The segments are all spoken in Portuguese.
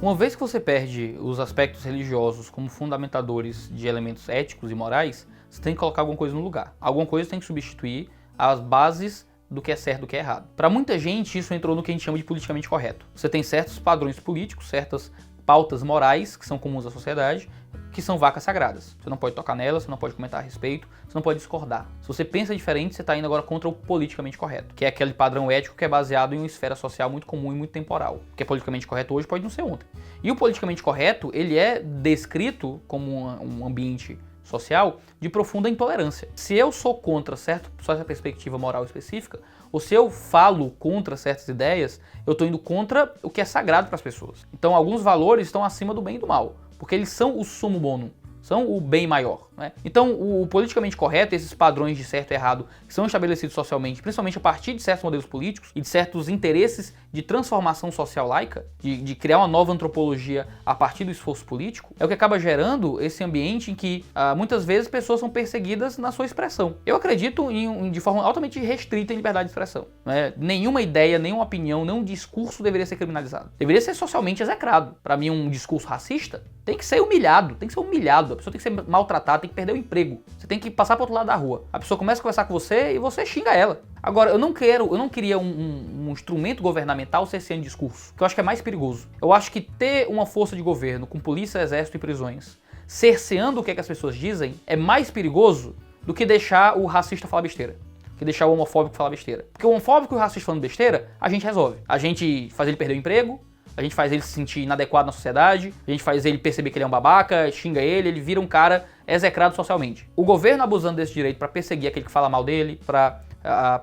Uma vez que você perde os aspectos religiosos como fundamentadores de elementos éticos e morais, você tem que colocar alguma coisa no lugar. Alguma coisa tem que substituir as bases do que é certo e do que é errado. Para muita gente, isso entrou no que a gente chama de politicamente correto. Você tem certos padrões políticos, certas pautas morais que são comuns à sociedade, que são vacas sagradas. Você não pode tocar nelas, você não pode comentar a respeito, você não pode discordar. Se você pensa diferente, você está indo agora contra o politicamente correto, que é aquele padrão ético que é baseado em uma esfera social muito comum e muito temporal. O que é politicamente correto hoje pode não ser ontem. E o politicamente correto, ele é descrito como um ambiente social de profunda intolerância. Se eu sou contra certa perspectiva moral específica, ou se eu falo contra certas ideias, eu estou indo contra o que é sagrado para as pessoas. Então alguns valores estão acima do bem e do mal, porque eles são o sumo bonum, são o bem maior, né? Então o politicamente correto, esses padrões de certo e errado que são estabelecidos socialmente, principalmente a partir de certos modelos políticos e de certos interesses de transformação social laica, de criar uma nova antropologia a partir do esforço político, é o que acaba gerando esse ambiente em que muitas vezes pessoas são perseguidas na sua expressão. Eu acredito de forma altamente restrita em liberdade de expressão, né? Nenhuma ideia, nenhuma opinião, nenhum discurso deveria ser criminalizado. Deveria ser socialmente execrado. Para mim, um discurso racista tem que ser humilhado, a pessoa tem que ser maltratada, tem que perder o emprego. Você tem que passar para outro lado da rua. A pessoa começa a conversar com você e você xinga ela. Agora, eu não queria um instrumento governamental cerceando discurso, que eu acho que é mais perigoso. Eu acho que ter uma força de governo com polícia, exército e prisões cerceando o que as pessoas dizem é mais perigoso do que deixar o racista falar besteira, que deixar o homofóbico falar besteira. Porque o homofóbico e o racista falando besteira, a gente resolve. A gente faz ele perder o emprego, a gente faz ele se sentir inadequado na sociedade, a gente faz ele perceber que ele é um babaca, xinga ele vira um cara execrado socialmente. O governo abusando desse direito para perseguir aquele que fala mal dele, para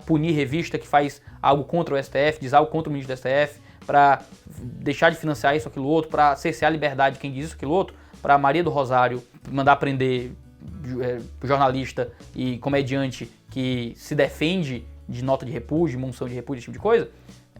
punir revista que faz algo contra o STF, diz algo contra o ministro do STF, para deixar de financiar isso, aquilo outro, para cercear a liberdade de quem diz isso, aquilo outro, para Maria do Rosário mandar prender jornalista e comediante que se defende de nota de repúdio, de monção de repúdio, esse tipo de coisa,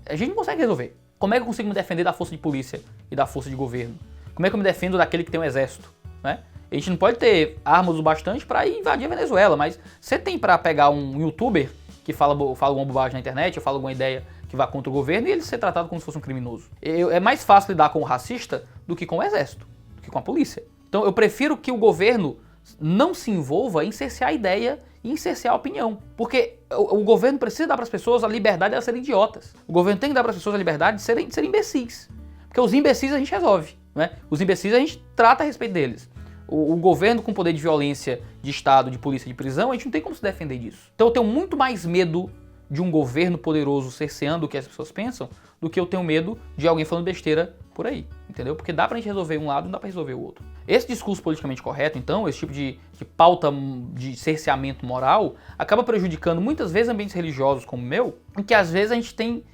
a gente não consegue resolver. Como é que eu consigo me defender da força de polícia e da força de governo? Como é que eu me defendo daquele que tem um exército, né? A gente não pode ter armas o bastante para ir invadir a Venezuela, mas você tem para pegar um youtuber que fala alguma bobagem na internet, ou fala alguma ideia que vá contra o governo e ele ser tratado como se fosse um criminoso. É mais fácil lidar com o racista do que com o exército, do que com a polícia. Então eu prefiro que o governo não se envolva em cercear a ideia e em cercear a opinião. Porque o governo precisa dar para as pessoas a liberdade de elas serem idiotas. O governo tem que dar para as pessoas a liberdade de serem imbecis. Porque os imbecis a gente resolve, né? Os imbecis a gente trata a respeito deles. O governo com poder de violência, de Estado, de polícia, de prisão, a gente não tem como se defender disso. Então eu tenho muito mais medo de um governo poderoso cerceando o que as pessoas pensam do que eu tenho medo de alguém falando besteira por aí, entendeu? Porque dá pra gente resolver um lado, não dá pra resolver o outro. Esse discurso politicamente correto, então, esse tipo de pauta de cerceamento moral, acaba prejudicando muitas vezes ambientes religiosos como o meu, em que às vezes a gente tem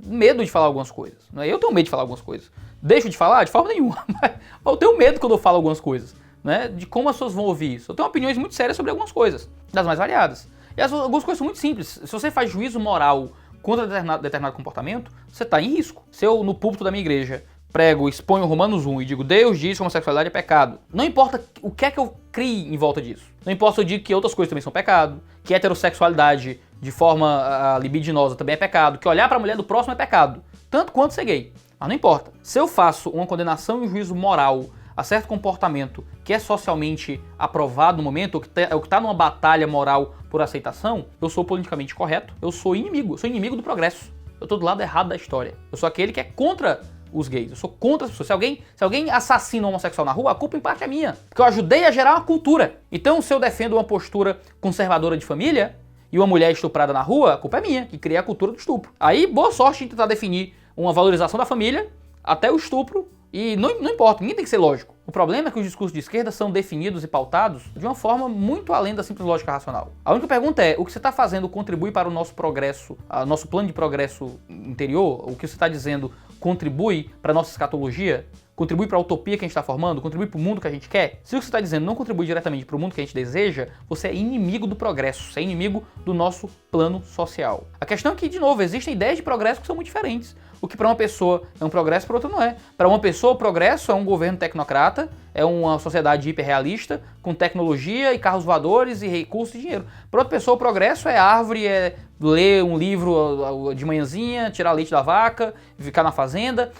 medo de falar algumas coisas. Não é? Eu tenho medo de falar algumas coisas. Deixo de falar? De forma nenhuma. Mas eu tenho medo quando eu falo algumas coisas, né? De como as pessoas vão ouvir isso. Eu tenho opiniões muito sérias sobre algumas coisas, das mais variadas. E algumas coisas são muito simples. Se você faz juízo moral contra determinado comportamento, você está em risco. Se eu, no púlpito da minha igreja, prego, exponho Romanos 1 e digo, Deus diz que a homossexualidade é pecado, não importa o que é que eu crie em volta disso. Não importa se eu digo que outras coisas também são pecado, que heterossexualidade de forma libidinosa também é pecado, que olhar para a mulher do próximo é pecado, tanto quanto ser gay. Mas não importa. Se eu faço uma condenação e um juízo moral a certo comportamento que é socialmente aprovado no momento, ou que está numa batalha moral por aceitação, eu sou politicamente correto, eu sou inimigo do progresso. Eu estou do lado errado da história. Eu sou aquele que é contra os gays, eu sou contra as pessoas. Se alguém assassina um homossexual na rua, a culpa em parte é minha, porque eu ajudei a gerar uma cultura. Então, se eu defendo uma postura conservadora de família e uma mulher estuprada na rua, a culpa é minha, que criei a cultura do estupro. Aí, boa sorte em tentar definir uma valorização da família até o estupro. E não importa, ninguém tem que ser lógico. O problema é que os discursos de esquerda são definidos e pautados de uma forma muito além da simples lógica racional. A única pergunta é, o que você está fazendo contribui para o nosso progresso, nosso plano de progresso interior? O que você está dizendo contribui para a nossa escatologia? Contribui para a utopia que a gente está formando? Contribui para o mundo que a gente quer? Se o que você está dizendo não contribui diretamente para o mundo que a gente deseja, você é inimigo do progresso, você é inimigo do nosso plano social. A questão é que, de novo, existem ideias de progresso que são muito diferentes. O que para uma pessoa é um progresso, para outra não é. Para uma pessoa, o progresso é um governo tecnocrata, é uma sociedade hiperrealista, com tecnologia e carros voadores e recursos e dinheiro. Para outra pessoa, o progresso é árvore, é ler um livro de manhãzinha, tirar leite da vaca, ficar na fazenda.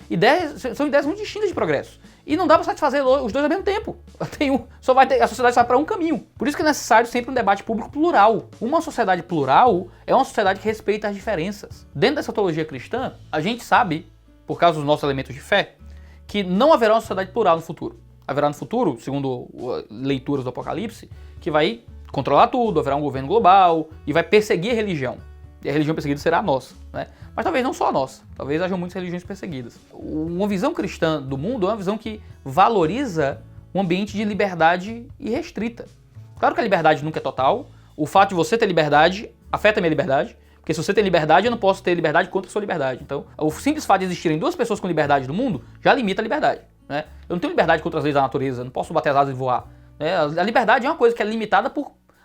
São ideias muito distintas de progresso. E não dá para satisfazer os dois ao mesmo tempo. A sociedade vai para um caminho. Por isso que é necessário sempre um debate público plural. Uma sociedade plural é uma sociedade que respeita as diferenças. Dentro dessa teologia cristã, a gente sabe, por causa dos nossos elementos de fé, que não haverá uma sociedade plural no futuro. Haverá no futuro, segundo leituras do Apocalipse, que vai controlar tudo, haverá um governo global e vai perseguir a religião. E a religião perseguida será a nossa, né? Mas talvez não só a nossa, talvez hajam muitas religiões perseguidas. Uma visão cristã do mundo é uma visão que valoriza um ambiente de liberdade irrestrita. Claro que a liberdade nunca é total, o fato de você ter liberdade afeta a minha liberdade, porque se você tem liberdade, eu não posso ter liberdade contra a sua liberdade. Então, o simples fato de existirem duas pessoas com liberdade no mundo já limita a liberdade, né? Eu não tenho liberdade contra as leis da natureza, não posso bater as asas e voar. Né? A liberdade é uma coisa que é limitada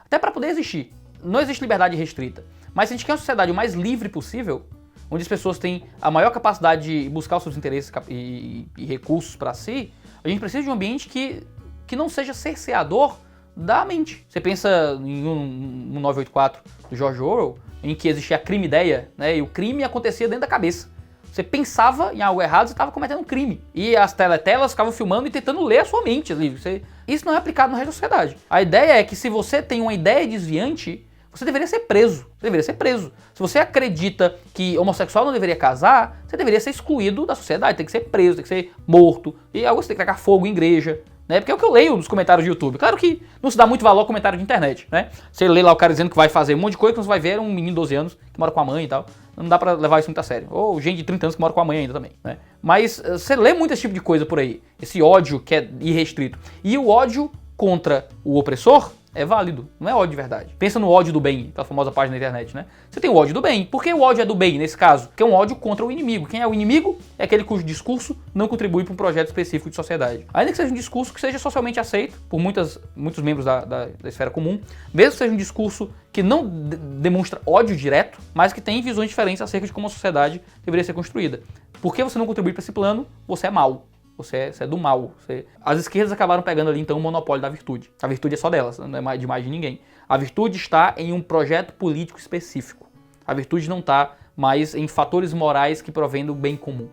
até para poder existir. Não existe liberdade restrita. Mas se a gente quer uma sociedade o mais livre possível, onde as pessoas têm a maior capacidade de buscar os seus interesses e recursos para si, a gente precisa de um ambiente que não seja cerceador da mente. Você pensa em um 1984 do George Orwell, em que existia a crime-ideia, né, e o crime acontecia dentro da cabeça. Você pensava em algo errado, você estava cometendo um crime. E as teletelas ficavam filmando e tentando ler a sua mente. Isso não é aplicado no resto da sociedade. A ideia é que se você tem uma ideia desviante, você deveria ser preso. Você deveria ser preso. Se você acredita que homossexual não deveria casar, você deveria ser excluído da sociedade. Tem que ser preso, tem que ser morto. E algo você tem que tacar fogo em igreja. Né? Porque é o que eu leio nos comentários do YouTube. Claro que não se dá muito valor ao comentário de internet. Né? Você lê lá o cara dizendo que vai fazer um monte de coisa, que você vai ver um menino de 12 anos que mora com a mãe e tal. Não dá pra levar isso muito a sério. Ou gente de 30 anos que mora com a mãe ainda também. Né? Mas você lê muito esse tipo de coisa por aí. Esse ódio que é irrestrito. E o ódio contra o opressor é válido, não é ódio de verdade. Pensa no ódio do bem, aquela famosa página da internet, né? Você tem o ódio do bem. Por que o ódio é do bem nesse caso? Porque é um ódio contra o inimigo. Quem é o inimigo? É aquele cujo discurso não contribui para um projeto específico de sociedade. Ainda que seja um discurso que seja socialmente aceito por muitos membros da esfera comum, mesmo que seja um discurso que não demonstra ódio direto, mas que tem visões diferentes acerca de como a sociedade deveria ser construída. Porque você não contribui para esse plano, você é mau. Você é do mal. As esquerdas acabaram pegando ali então o monopólio da virtude. A virtude é só delas, não é de mais de ninguém. A virtude está em um projeto político específico. A virtude não está mais em fatores morais que provêm do bem comum.